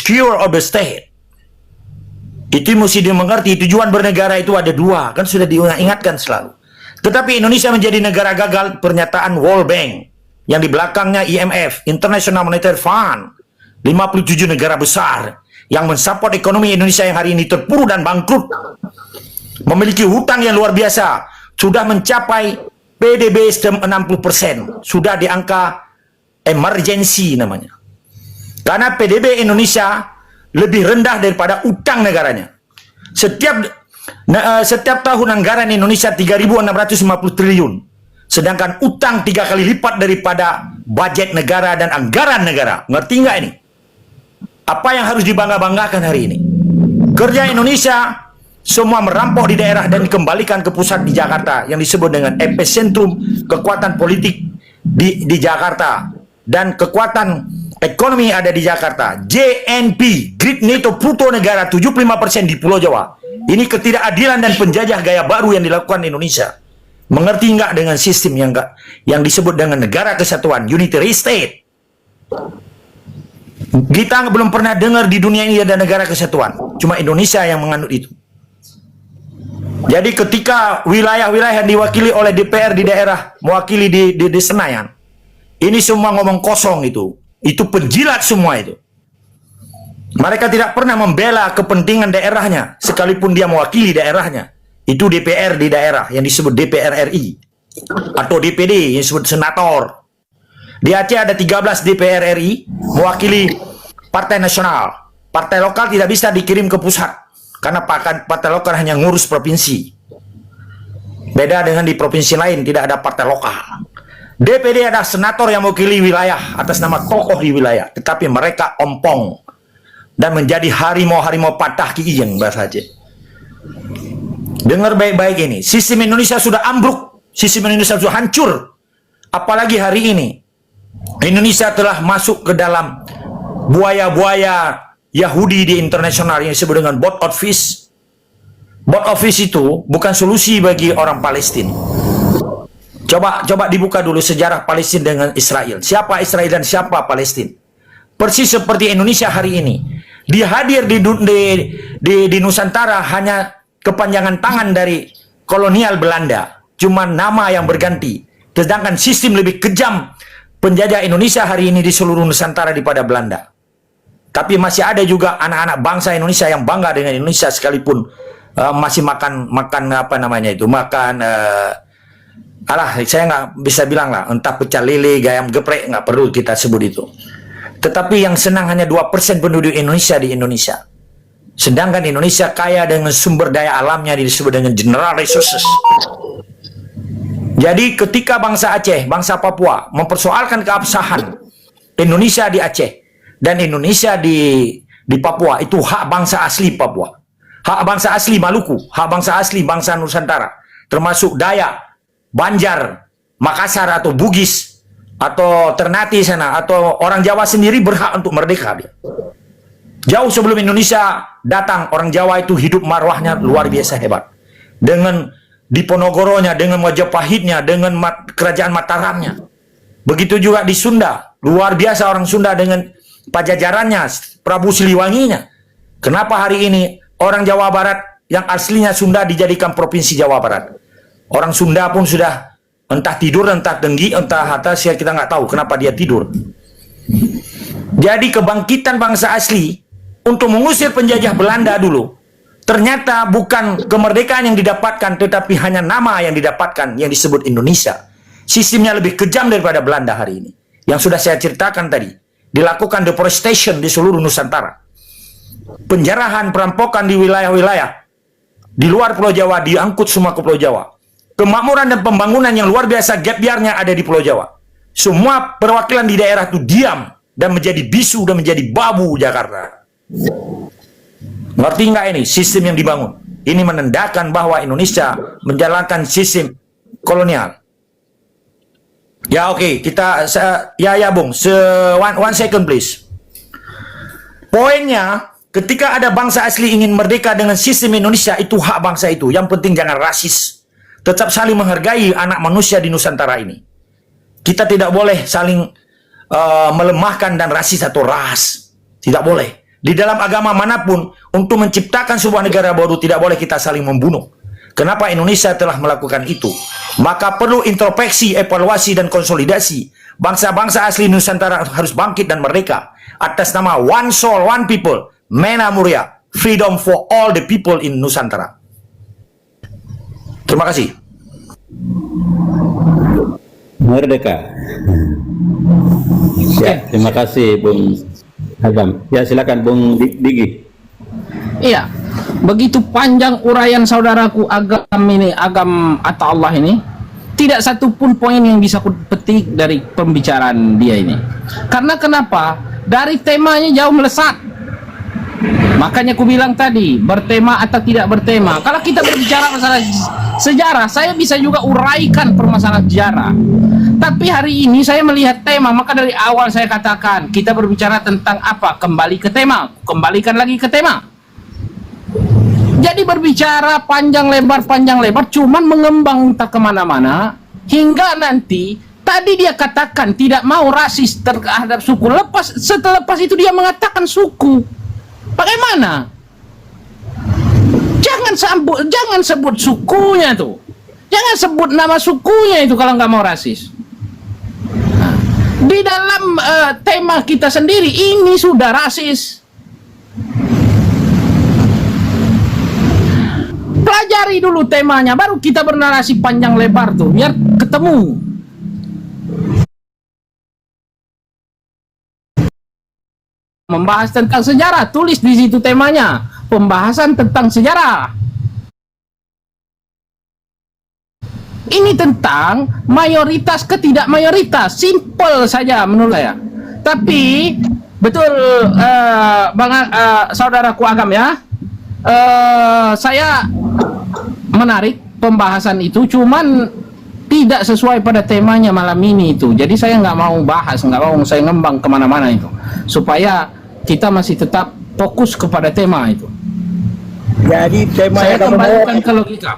fuel of the state. Itu mesti dimengerti. Tujuan bernegara itu ada dua, kan sudah diingatkan selalu. Tetapi Indonesia menjadi negara gagal, pernyataan World Bank yang di belakangnya IMF, International Monetary Fund, 57 negara besar yang mensupport ekonomi Indonesia yang hari ini terpuruk dan bangkrut, memiliki hutang yang luar biasa, sudah mencapai PDB 60%, sudah di angka emergency namanya. Karena PDB Indonesia lebih rendah daripada utang negaranya. Setiap tahun anggaran Indonesia 3.650 triliun. Sedangkan utang 3 kali lipat daripada budget negara dan anggaran negara. Ngerti nggak ini? Apa yang harus dibangga-banggakan hari ini? Kerja Indonesia semua merampok di daerah dan dikembalikan ke pusat di Jakarta yang disebut dengan epicentrum kekuatan politik di Jakarta dan kekuatan ekonomi ada di Jakarta. JNP, Great Neto Bruto Negara 75% di Pulau Jawa. Ini ketidakadilan dan penjajah gaya baru yang dilakukan Indonesia. Mengerti nggak dengan sistem yang disebut dengan negara kesatuan, unitary state? Kita belum pernah dengar di dunia ini ada negara kesatuan. Cuma Indonesia yang menganut itu. Jadi ketika wilayah-wilayah diwakili oleh DPR di daerah, mewakili di Senayan, ini semua ngomong kosong itu. Itu penjilat semua itu. Mereka tidak pernah membela kepentingan daerahnya, sekalipun dia mewakili daerahnya. Itu DPR di daerah yang disebut DPR RI atau DPD yang disebut senator. Di Aceh ada 13 DPR RI mewakili partai nasional. Partai lokal tidak bisa dikirim ke pusat karena partai lokal hanya ngurus provinsi. Beda dengan di provinsi lain, tidak ada partai lokal. DPD ada senator yang mewakili wilayah atas nama tokoh di wilayah, tetapi mereka ompong dan menjadi harimau-harimau patah kiing bahasa Aceh. Dengar baik-baik ini, sistem Indonesia sudah ambruk, sistem Indonesia sudah hancur. Apalagi hari ini, Indonesia telah masuk ke dalam buaya-buaya Yahudi di internasional yang disebut dengan board of peace. Board of peace itu bukan solusi bagi orang Palestina. Coba dibuka dulu sejarah Palestina dengan Israel. Siapa Israel dan siapa Palestina? Persis seperti Indonesia hari ini. Dia hadir di Nusantara hanya kepanjangan tangan dari kolonial Belanda. Cuma nama yang berganti. Sedangkan sistem lebih kejam penjajah Indonesia hari ini di seluruh Nusantara daripada Belanda. Tapi masih ada juga anak-anak bangsa Indonesia yang bangga dengan Indonesia sekalipun masih makan apa namanya itu, saya nggak bisa bilang lah, entah pecel lele, gayam geprek, nggak perlu kita sebut itu. Tetapi yang senang hanya 2% penduduk Indonesia di Indonesia. Sedangkan Indonesia kaya dengan sumber daya alamnya disebut dengan general resources. Jadi ketika bangsa Aceh, bangsa Papua mempersoalkan keabsahan Indonesia di Aceh dan Indonesia di Papua, itu hak bangsa asli Papua. Hak bangsa asli Maluku, hak bangsa asli bangsa Nusantara, termasuk Dayak, Banjar, Makassar atau Bugis atau Ternate sana atau orang Jawa sendiri berhak untuk merdeka dia. Jauh sebelum Indonesia datang, orang Jawa itu hidup marwahnya luar biasa hebat. Dengan Diponegoronya, dengan Majapahitnya, dengan kerajaan Mataramnya. Begitu juga di Sunda, luar biasa orang Sunda dengan pajajarannya, Prabu Siliwanginya. Kenapa hari ini orang Jawa Barat yang aslinya Sunda dijadikan provinsi Jawa Barat? Orang Sunda pun sudah entah tidur, entah dengki, entah atas, ya kita nggak tahu kenapa dia tidur. Jadi kebangkitan bangsa asli untuk mengusir penjajah Belanda dulu, ternyata bukan kemerdekaan yang didapatkan, tetapi hanya nama yang didapatkan yang disebut Indonesia. Sistemnya lebih kejam daripada Belanda hari ini. Yang sudah saya ceritakan tadi, dilakukan deforestation di seluruh Nusantara. Penjarahan, perampokan di wilayah-wilayah di luar Pulau Jawa diangkut semua ke Pulau Jawa. Kemakmuran dan pembangunan yang luar biasa gap year-nya ada di Pulau Jawa. Semua perwakilan di daerah itu diam dan menjadi bisu dan menjadi babu Jakarta. Ngerti nggak ini sistem yang dibangun? Ini menandakan bahwa Indonesia menjalankan sistem kolonial. Ya oke, kita Bung, one second please. Poinnya, ketika ada bangsa asli ingin merdeka dengan sistem Indonesia, itu hak bangsa itu. Yang penting jangan rasis. Tetap saling menghargai anak manusia di Nusantara ini. Kita tidak boleh saling melemahkan dan rasis atau ras. Tidak boleh. di dalam agama manapun untuk menciptakan sebuah negara baru tidak boleh kita saling membunuh. Kenapa Indonesia telah melakukan itu? Maka perlu introspeksi, evaluasi, dan konsolidasi. Bangsa-bangsa asli Nusantara harus bangkit dan merdeka atas nama one soul, one people, Mena Muria, freedom for all the people in Nusantara. Terima kasih. Merdeka. Ya, terima kasih Bung Agam. Ya, silakan Bung Digi. Iya, begitu panjang uraian saudaraku Agam atau Allah ini, tidak satu pun poin yang bisa aku petik dari pembicaraan dia ini. Karena kenapa? Dari temanya jauh melesat. Makanya aku bilang tadi, bertema atau tidak bertema. Kalau kita berbicara masalah sejarah, saya bisa juga uraikan permasalahan sejarah. Tapi hari ini saya melihat tema, maka dari awal saya katakan, kita berbicara tentang apa? Kembali ke tema, kembalikan lagi ke tema. Jadi berbicara panjang lebar, cuman mengembang entah kemana-mana, hingga nanti, tadi dia katakan tidak mau rasis terhadap suku, setelah itu dia mengatakan suku. Bagaimana? Jangan sebut sukunya tuh. Jangan sebut nama sukunya itu kalau nggak mau rasis. Nah, di dalam tema kita sendiri ini sudah rasis. Pelajari dulu temanya, baru kita bernarasi panjang lebar tuh, biar ketemu. Membahas tentang sejarah, tulis di situ temanya, pembahasan tentang sejarah. Ini tentang mayoritas ketidak mayoritas, simple saja menurut saya. Tapi betul saudaraku Agam ya, saya menarik pembahasan itu, cuman tidak sesuai pada temanya malam ini itu. Jadi saya nggak mau bahas, nggak mau saya ngembang kemana-mana itu, supaya kita masih tetap fokus kepada tema itu. Jadi tema Saya yang kamu mau, kembalikan ke logika.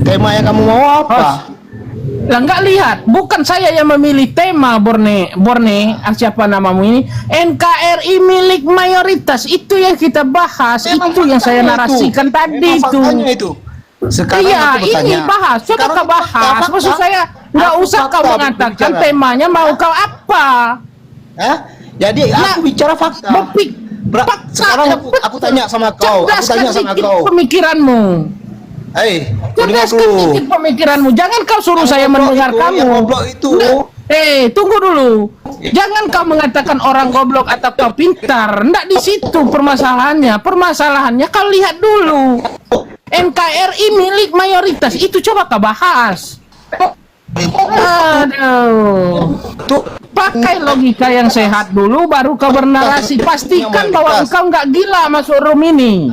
tema yang kamu mau apa? Lah nggak lihat, bukan saya yang memilih tema Borne, siapa namamu ini? NKRI milik mayoritas, itu yang kita bahas, Memang itu yang saya faktanya narasikan itu. tadi Memang itu. faktanya itu. Sekarang Iya, aku bertanya. ini bahas, coba Sekarang kau bahas. fakta. Maksud saya nggak Aku usah fakta kau mengatakan berbicara. temanya, mau kau apa? Hah? Jadi Nah, aku bicara fakta. Fakta. Sekarang aku tanya sama kau. Aku tanya sama sedikit kau. pemikiranmu. Hei, kau dengar Cerdaskan dulu. sedikit pemikiranmu. Jangan kau suruh Yang saya goblok mendengar itu, kamu. yang goblok itu. Tunggu dulu. Jangan kau mengatakan orang goblok atau kau pintar. Nggak di situ permasalahannya. Permasalahannya kau lihat dulu. NKRI milik mayoritas. Itu coba kau bahas. Aduh. Tuh, Pakai logika yang sehat dulu, baru kau bernarasi. Pastikan bahwa engkau nggak gila masuk room ini.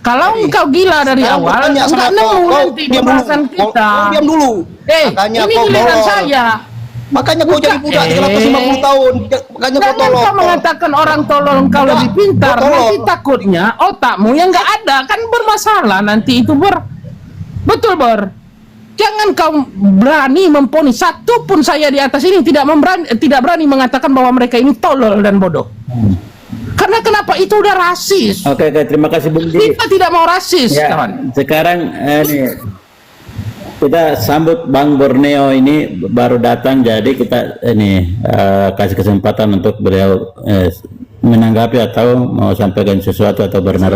Kalau engkau gila dari sekarang awal, bertanya sama nggak kau. nemu Kau nanti diam pembahasan dulu. kita. Kau diam dulu. Makanya Ini kau giliran tolol. saya. Makanya kau jadi budak di atas 50 tahun. Makanya kau Jangan tolol. kau mengatakan orang tolol engkau Enggak, lebih pintar. kau tolol. Nanti takutnya otakmu yang nggak ada kan bermasalah nanti itu betul Jangan kau berani memponis, satu pun saya di atas ini tidak berani mengatakan bahwa mereka ini tolol dan bodoh. Karena kenapa? Itu udah rasis. Oke, terima kasih Bung Digi. Kita tidak mau rasis, Ya, kawan. sekarang ini kita sambut Bang Borneo ini baru datang, jadi kita ini kasih kesempatan untuk beliau menanggapi atau mau sampaikan sesuatu atau bernarasi.